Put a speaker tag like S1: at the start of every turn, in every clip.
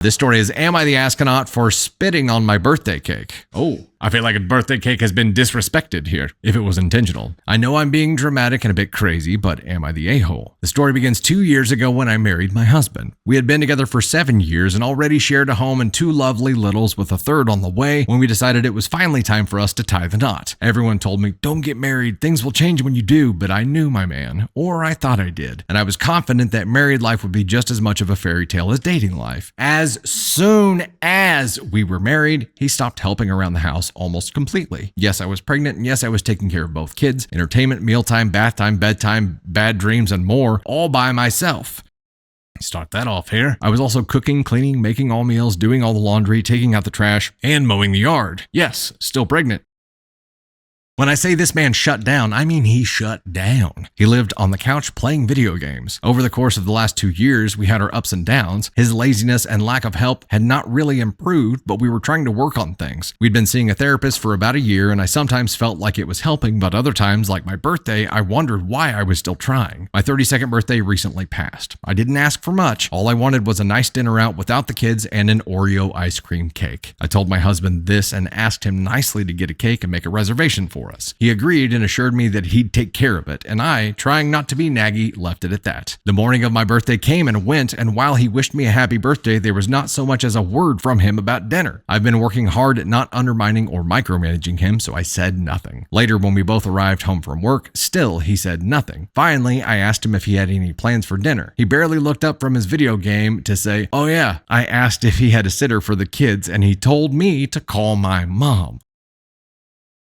S1: This story is, am I the astronaut for spitting on my birthday cake? Oh, I feel like a birthday cake has been disrespected here, if it was intentional. I know I'm being dramatic and a bit crazy, but am I the a-hole? The story begins 2 years ago when I married my husband. We had been together for 7 years and already shared a home and 2 lovely littles with a third on the way when we decided it was finally time for us to tie the knot. Everyone told me, don't get married, things will change when you do, but I knew my man, or I thought I did, and I was confident that married life would be just as much of a fairy tale as dating life. As soon as we were married, he stopped helping around the house almost completely. Yes, I was pregnant, and yes, I was taking care of both kids, entertainment, mealtime, bath time, bedtime, bad dreams, and more, all by myself. Start that off here. I was also cooking, cleaning, making all meals, doing all the laundry, taking out the trash, and mowing the yard. Yes, still pregnant. When I say this man shut down, I mean he shut down. He lived on the couch playing video games. Over the course of the last 2 years, we had our ups and downs. His laziness and lack of help had not really improved, but we were trying to work on things. We'd been seeing a therapist for about a year, and I sometimes felt like it was helping, but other times, like my birthday, I wondered why I was still trying. My 32nd birthday recently passed. I didn't ask for much. All I wanted was a nice dinner out without the kids and an Oreo ice cream cake. I told my husband this and asked him nicely to get a cake and make a reservation for us. He agreed and assured me that he'd take care of it, and I, trying not to be naggy, left it at that. The morning of my birthday came and went, and while he wished me a happy birthday, there was not so much as a word from him about dinner. I've been working hard at not undermining or micromanaging him, so I said nothing. Later, when we both arrived home from work, still he said nothing. Finally, I asked him if he had any plans for dinner. He barely looked up from his video game to say, oh yeah. I asked if he had a sitter for the kids, and he told me to call my mom.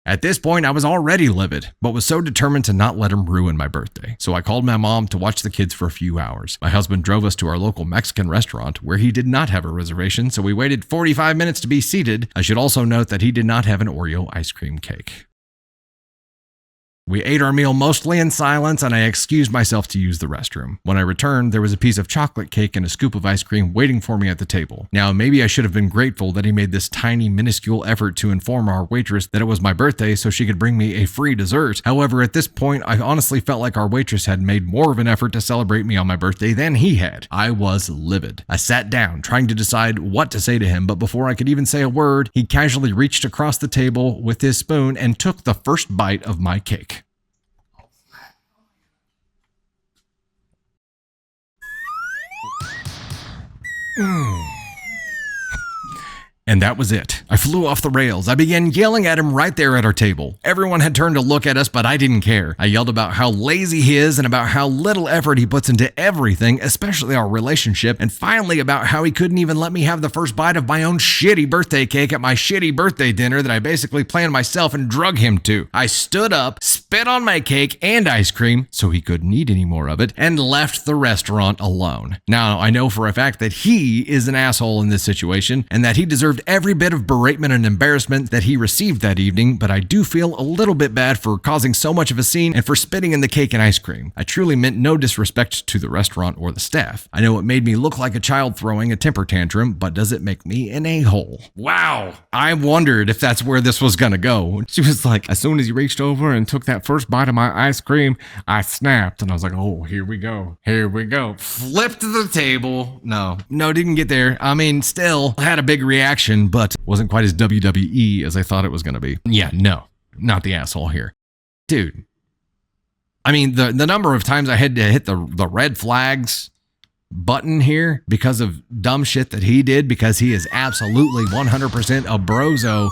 S1: At this point, I was already livid, but was so determined to not let him ruin my birthday. So I called my mom to watch the kids for a few hours. My husband drove us to our local Mexican restaurant, where he did not have a reservation, so we waited 45 minutes to be seated. I should also note that he did not have an Oreo ice cream cake. We ate our meal mostly in silence, and I excused myself to use the restroom. When I returned, there was a piece of chocolate cake and a scoop of ice cream waiting for me at the table. Now, maybe I should have been grateful that he made this tiny, minuscule effort to inform our waitress that it was my birthday so she could bring me a free dessert. However, at this point, I honestly felt like our waitress had made more of an effort to celebrate me on my birthday than he had. I was livid. I sat down, trying to decide what to say to him, but before I could even say a word, he casually reached across the table with his spoon and took the first bite of my cake. And that was it. I flew off the rails. I began yelling at him right there at our table. Everyone had turned to look at us, but I didn't care. I yelled about how lazy he is and about how little effort he puts into everything, especially our relationship, and finally about how he couldn't even let me have the first bite of my own shitty birthday cake at my shitty birthday dinner that I basically planned myself and drug him to. I stood up, spit on my cake and ice cream so he couldn't eat any more of it, and left the restaurant alone. Now, I know for a fact that he is an asshole in this situation and that he deserved every bit of beratement and embarrassment that he received that evening, but I do feel a little bit bad for causing so much of a scene and for spitting in the cake and ice cream. I truly meant no disrespect to the restaurant or the staff. I know it made me look like a child throwing a temper tantrum, but does it make me an a-hole? Wow. I wondered if that's where this was gonna go. She was like, as soon as he reached over and took that first bite of my ice cream, I snapped, and I was like, oh, here we go. Here we go. Flipped the table. No, didn't get there. I mean, still had a big reaction, but wasn't quite as WWE as I thought it was going to be. Yeah, no, not the asshole here. Dude, I mean, the number of times I had to hit the red flags button here because of dumb shit that he did, because he is absolutely 100% a brozo.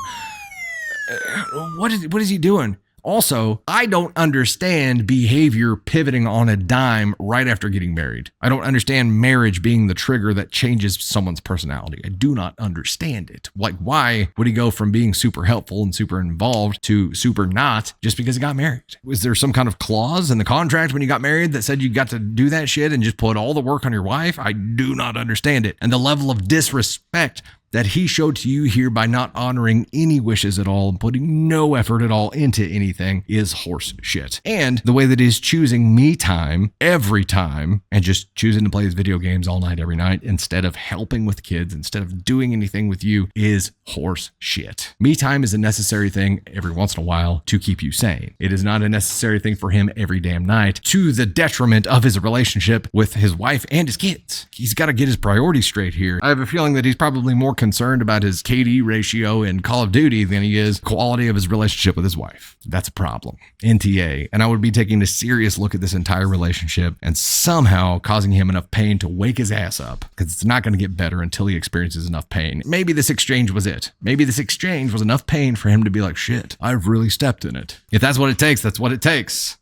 S1: What is he doing? Also, I don't understand behavior pivoting on a dime right after getting married. I don't understand marriage being the trigger that changes someone's personality. I do not understand it. Like, why would he go from being super helpful and super involved to super not just because he got married? Was there some kind of clause in the contract when you got married that said you got to do that shit and just put all the work on your wife? I do not understand it. And the level of disrespect that he showed to you here by not honoring any wishes at all and putting no effort at all into anything is horse shit. And the way that he's choosing me time every time and just choosing to play his video games all night, every night, instead of helping with kids, instead of doing anything with you is horse shit. Me time is a necessary thing every once in a while to keep you sane. It is not a necessary thing for him every damn night to the detriment of his relationship with his wife and his kids. He's got to get his priorities straight here. I have a feeling that he's probably more concerned about his KD ratio in Call of Duty than he is quality of his relationship with his wife. That's a problem. NTA. And I would be taking a serious look at this entire relationship and somehow causing him enough pain to wake his ass up, because it's not going to get better until he experiences enough pain. Maybe this exchange was it. Maybe this exchange was enough pain for him to be like, shit, I've really stepped in it. If that's what it takes, that's what it takes.